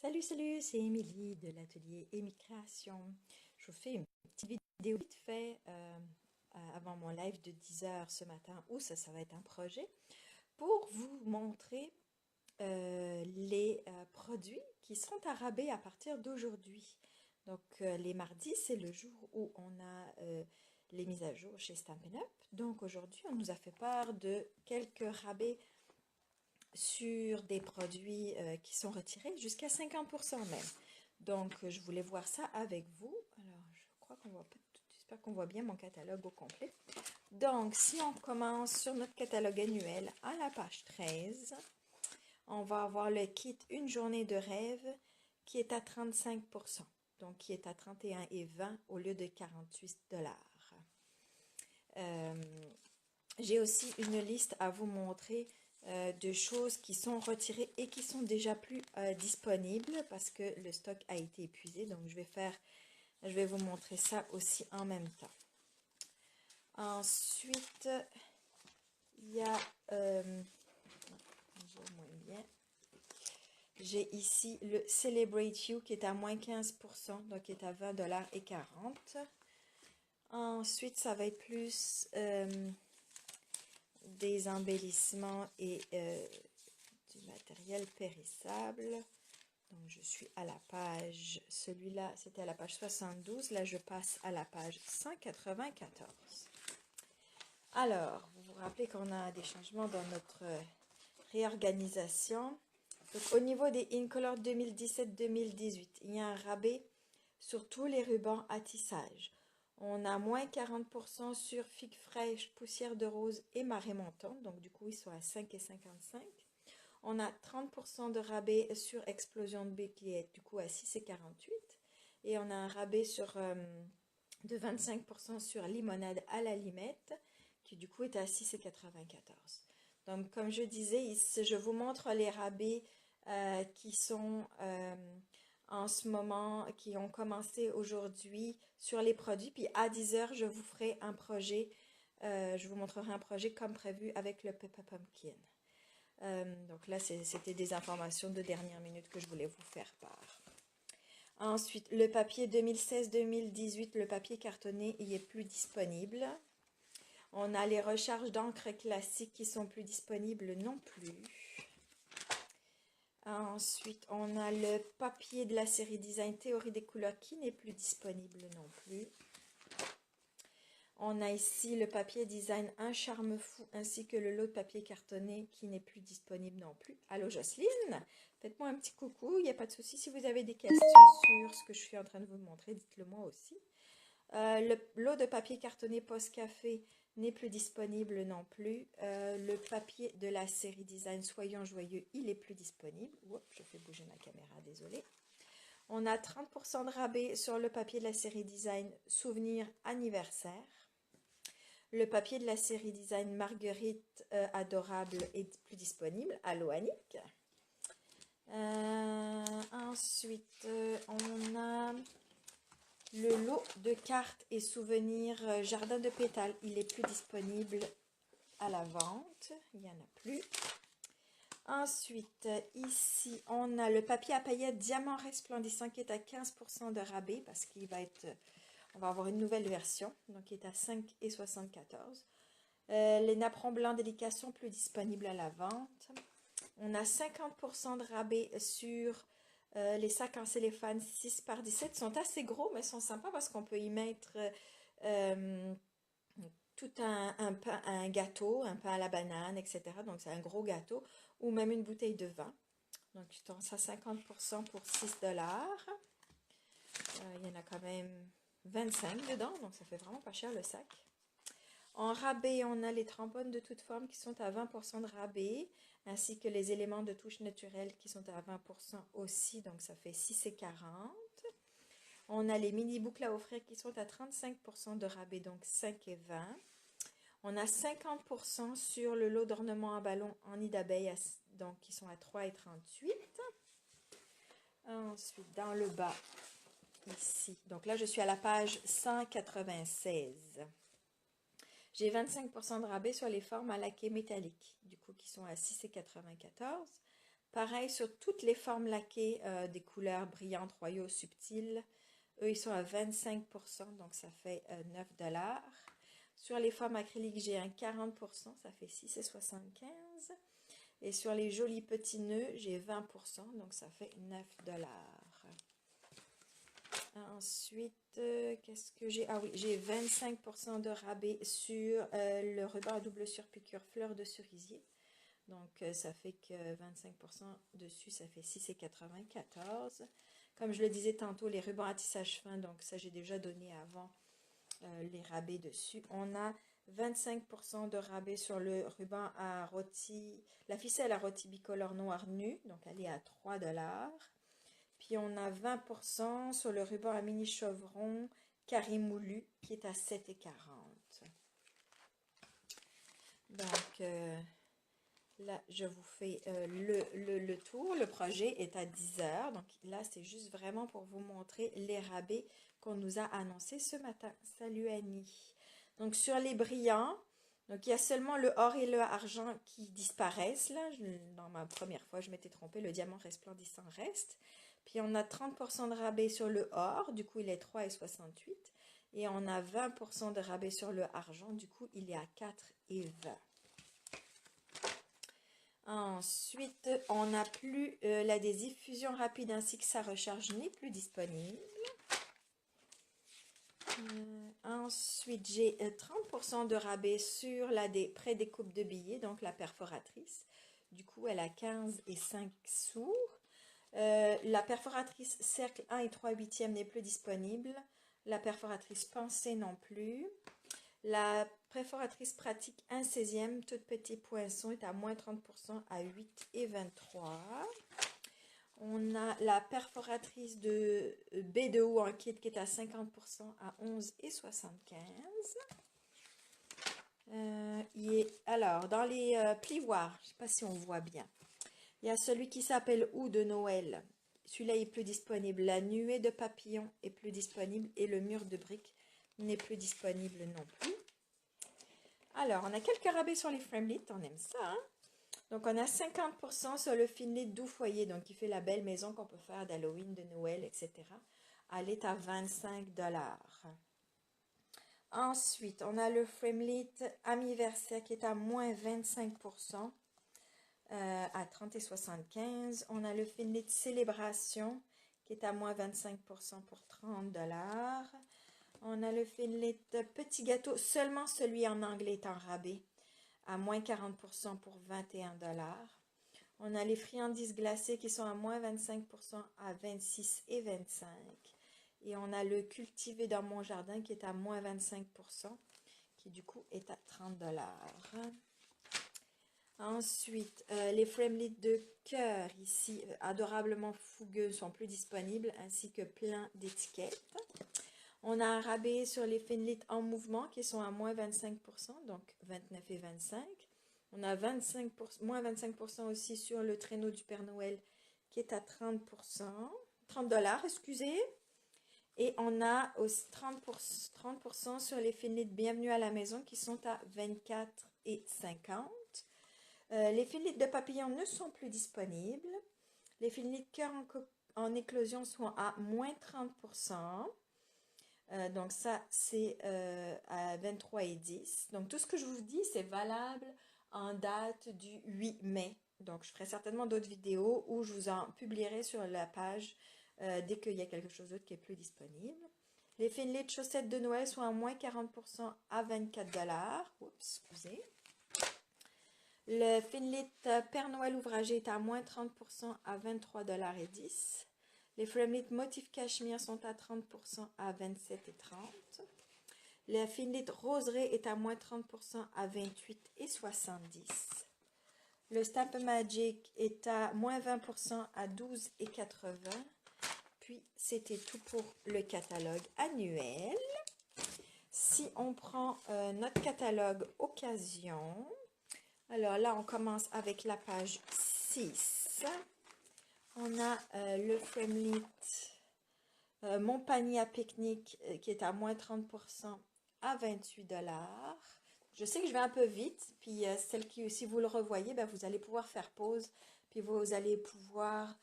Salut, salut, c'est Émilie de l'atelier Émi Création. Je vous fais une petite vidéo vite fait avant mon live de 10 heures ce matin, où ça va être un projet, pour vous montrer les produits qui sont à rabais à partir d'aujourd'hui. Donc les mardis, c'est le jour où on a les mises à jour chez Stampin' Up. Donc aujourd'hui, on nous a fait part de quelques rabais sur des produits qui sont retirés jusqu'à 50% même. Donc, je voulais voir ça avec vous. Alors, je crois qu'on voit pas tout, j'espère qu'on voit bien mon catalogue au complet. Donc, si on commence sur notre catalogue annuel à la page 13, on va avoir le kit Une journée de rêve qui est à 35%. Donc, qui est à 31,20 au lieu de 48 $. J'ai aussi une liste à vous montrer de choses qui sont retirées et qui sont déjà plus disponibles parce que le stock a été épuisé. Donc je vais vous montrer ça aussi en même temps. Ensuite, il y a, on voit moins bien. J'ai ici le Celebrate You qui est à moins 15%, donc qui est à 20,40 $. Ensuite, ça va être plus des embellissements et du matériel périssable. Donc, je suis à la page, celui-là, c'était à la page 72. Là, je passe à la page 194. Alors, vous vous rappelez qu'on a des changements dans notre réorganisation. Donc, au niveau des Incolor 2017-2018, il y a un rabais sur tous les rubans à tissage. On a moins 40% sur Figue fraîche, poussière de rose et marée montante. Donc, du coup, ils sont à 5,55 $. On a 30% de rabais sur Explosion de B qui est du coup à 6,48 $. Et on a un rabais de 25% sur Limonade à la limette qui du coup est à 6,94 $. Donc comme je disais, je vous montre les rabais qui sont en ce moment, qui ont commencé aujourd'hui sur les produits. Puis à 10 heures, je vous ferai un projet, je vous montrerai un projet comme prévu avec le Peppa Pumpkin. Donc là, c'était des informations de dernière minute que je voulais vous faire part. Ensuite, le papier 2016-2018, le papier cartonné, il est plus disponible. On a les recharges d'encre classiques qui sont plus disponibles non plus. Ensuite, on a le papier de la série Design Théorie des couleurs qui n'est plus disponible non plus. On a ici le papier design Un charme fou ainsi que le lot de papier cartonné qui n'est plus disponible non plus. Allô Jocelyne, faites-moi un petit coucou, il n'y a pas de souci. Si vous avez des questions sur ce que je suis en train de vous montrer, dites-le moi aussi. Le lot de papier cartonné post-café n'est plus disponible non plus. Le papier de la série design Soyons joyeux, il est plus disponible. Oups, je fais bouger ma caméra, désolé. On a 30% de rabais sur le papier de la série design Souvenir anniversaire. Le papier de la série design Marguerite Adorable est plus disponible. Allô Annick. Ensuite, on a le lot de cartes et souvenirs Jardin de pétales. Il est plus disponible à la vente. Il n'y en a plus. Ensuite, ici, on a le papier à paillettes Diamant resplendissant qui est à 15% de rabais parce qu'il va être... On va avoir une nouvelle version, donc qui est à 5,74 $. Les napperons blancs délicats sont plus disponibles à la vente. On a 50% de rabais sur les sacs en cellophane 6 par 17. Ils sont assez gros, mais sont sympas parce qu'on peut y mettre tout un gâteau, un pain à la banane, etc. Donc, c'est un gros gâteau ou même une bouteille de vin. Donc, je pense à 50% pour 6 $. Il y en a quand même 25 dedans, donc ça fait vraiment pas cher le sac. En rabais, on a les trombones de toutes formes qui sont à 20% de rabais, ainsi que les éléments de touche naturelle qui sont à 20% aussi, donc ça fait 6,40 $. On a les mini boucles à offrir qui sont à 35% de rabais, donc 5,20 $. On a 50% sur le lot d'ornements à ballon en nid d'abeille, donc qui sont à 3,38 $. Ensuite, dans le bas, ici, donc là je suis à la page 196. J'ai 25% de rabais sur les formes à laquer métallique, du coup qui sont à 6,94 $. Pareil sur toutes les formes laquées des couleurs brillantes, royaux, subtiles. Eux, ils sont à 25%, donc ça fait 9 $. Sur les formes acryliques, j'ai un 40%, ça fait 6,75 $. Et sur les jolis petits nœuds, j'ai 20%, donc ça fait 9 $. Ensuite, qu'est-ce que j'ai? Ah oui, j'ai 25% de rabais sur le ruban à double surpiqûre fleur de cerisier. Donc, ça fait que 25% dessus, ça fait 6,94 $. Comme je le disais tantôt, les rubans à tissage fin, donc ça j'ai déjà donné avant les rabais dessus. On a 25% de rabais sur le ruban à rôti, la ficelle à rôti bicolore noir nu, donc elle est à 3 $. Puis on a 20% sur le ruban à mini chevron carré moulu qui est à 7,40 $. Donc là, je vous fais le tour. Le projet est à 10 heures. Donc là, c'est juste vraiment pour vous montrer les rabais qu'on nous a annoncés ce matin. Salut Annie. Donc sur les brillants, donc il y a seulement le or et le argent qui disparaissent. Là, dans ma première fois, je m'étais trompée. Le diamant resplendissant reste. Puis on a 30% de rabais sur le or. Du coup, il est 3,68 $. Et on a 20% de rabais sur le argent. Du coup, il est à 4,20 $. Ensuite, on n'a plus la diffusion rapide ainsi que sa recharge n'est plus disponible. Ensuite, j'ai 30% de rabais sur la pré-découpe de billets, donc la perforatrice. Du coup, elle a 15,05 sous. La perforatrice cercle 1 et 3/8 n'est plus disponible. La perforatrice pensée non plus. La perforatrice pratique 1/16, tout petit poinçon, est à moins 30% à 8,23 $. On a la perforatrice de baie de haut en kit qui est à 50% à 11,75 $. Alors, dans les plioirs, je ne sais pas si on voit bien, il y a celui qui s'appelle Ou de Noël. Celui-là est plus disponible. La nuée de papillons est plus disponible et le mur de briques n'est plus disponible non plus. Alors, on a quelques rabais sur les framelits, on aime ça, hein? Donc, on a 50% sur le finlay doux foyer, donc qui fait la belle maison qu'on peut faire d'Halloween, de Noël, etc. Elle est à 25 $. Ensuite, on a le framelit anniversaire qui est à moins 25%. À 30,75 $. On a le finlay célébration qui est à moins 25% pour 30 $. On a le finlay petit gâteau, seulement celui en anglais est en rabais, à moins 40% pour 21 $. On a les friandises glacées qui sont à moins 25% à 26,25 $. Et on a le cultivé dans mon jardin qui est à moins 25%, qui du coup est à 30 $. Ensuite, les framelits de cœur ici, adorablement fougueux, sont plus disponibles, ainsi que plein d'étiquettes. On a un rabais sur les finlits en mouvement qui sont à moins 25%, donc 29,25 $. On a moins 25% aussi sur le traîneau du Père Noël qui est à 30 $, excusez. Et on a aussi 30% sur les finlits de bienvenue à la maison qui sont à 24,50 $. Les finlits de papillons ne sont plus disponibles. Les finlits de cœur en éclosion sont à moins 30%. Donc ça, c'est à 23,10 $. Donc tout ce que je vous dis, c'est valable en date du 8 mai. Donc je ferai certainement d'autres vidéos où je vous en publierai sur la page dès qu'il y a quelque chose d'autre qui est plus disponible. Les finlits de chaussettes de Noël sont à moins 40% à 24 $. Oups, excusez. Le finlit Père Noël ouvragé est à moins 30% à 23,10 $. Les framelits motif cachemire sont à 30% à 27,30 $. Le finlit roseraie est à moins 30% à 28,70 $. Le Stamp Magic est à moins 20% à 12,80 $. Puis, c'était tout pour le catalogue annuel. Si on prend notre catalogue occasion, alors là, on commence avec la page 6. On a le framelit Mon panier à pique-nique qui est à moins 30% à 28 $. Je sais que je vais un peu vite, puis celle qui, si vous le revoyez, ben, vous allez pouvoir faire pause Puis vous allez pouvoir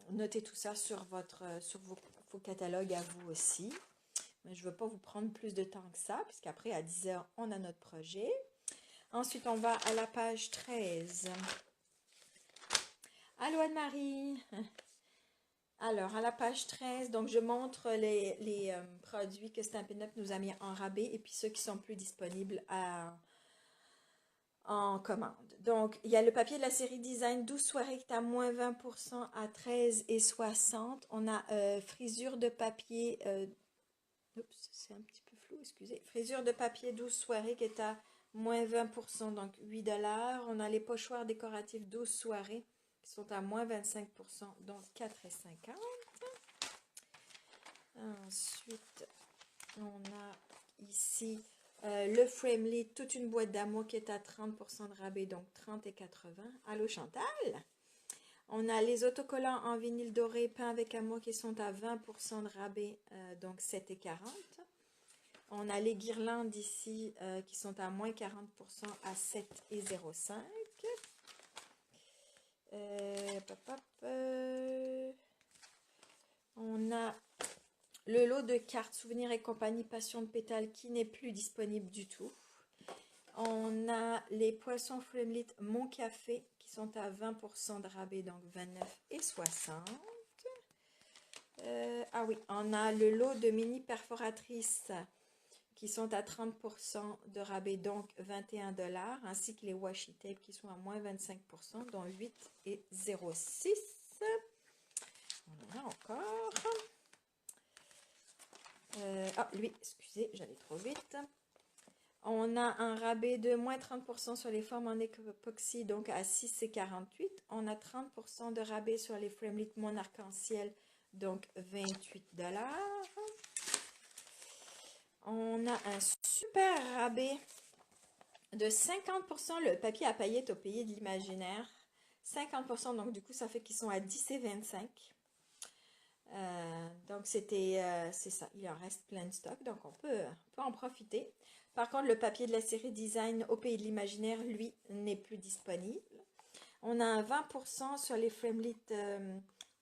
noter tout ça sur vos catalogues à vous aussi. Mais je ne veux pas vous prendre plus de temps que ça, puisqu'après, à 10 heures, on a notre projet. Ensuite, on va à la page 13. Allô Anne-Marie! Alors, à la page 13, donc je montre les produits que Stampin' Up! Nous a mis en rabais et puis ceux qui sont plus disponibles en commande. Donc, il y a le papier de la série Design 12 soirées qui est à moins 20% à 13,60. On a frisure de papier, oups, c'est un petit peu flou, excusez. Frisure de papier 12 soirées qui est à moins 20%, donc 8 $. On a les pochoirs décoratifs 12 soirées qui sont à moins 25%, donc 4,50. Ensuite, on a ici le Framely, toute une boîte d'amour qui est à 30% de rabais, donc 30,80. Allô Chantal? On a les autocollants en vinyle doré peint avec amour qui sont à 20% de rabais, donc 7,40. On a les guirlandes ici qui sont à moins 40% à 7,05. On a le lot de cartes souvenirs et compagnie Passion de pétales qui n'est plus disponible du tout. On a les poissons Framely Mon Café qui sont à 20% de rabais, donc 29,60. Ah oui, on a le lot de mini perforatrices qui sont à 30% de rabais, donc 21 $, ainsi que les washi tape qui sont à moins 25%, dont 8,06. On en a encore. Lui, excusez, j'allais trop vite. On a un rabais de moins 30% sur les formes en époxy, donc à 6,48. On a 30% de rabais sur les Framely Mon Arc-en-Ciel, donc 28 $. On a un super rabais de 50%, le papier à paillettes au pays de l'imaginaire. 50%, donc du coup, ça fait qu'ils sont à 10,25. Donc c'est ça, il en reste plein de stock, donc on peut en profiter. Par contre, le papier de la série Design au pays de l'imaginaire, lui, n'est plus disponible. On a un 20% sur les Framely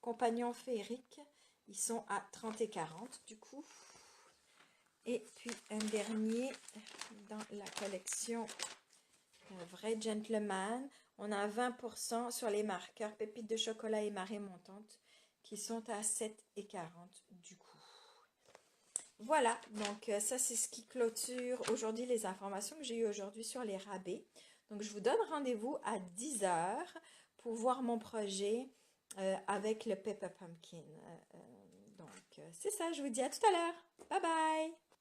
compagnons féeriques, ils sont à 30,40 du coup. Et puis un dernier dans la collection Vrai Gentleman, on a 20% sur les marqueurs pépites de chocolat et marée montante qui sont à 7,40 du coup. Voilà, donc ça c'est ce qui clôture aujourd'hui les informations que j'ai eues aujourd'hui sur les rabais. Donc je vous donne rendez-vous à 10 heures pour voir mon projet avec le Peppa Pumpkin. Donc c'est ça, je vous dis à tout à l'heure. Bye bye!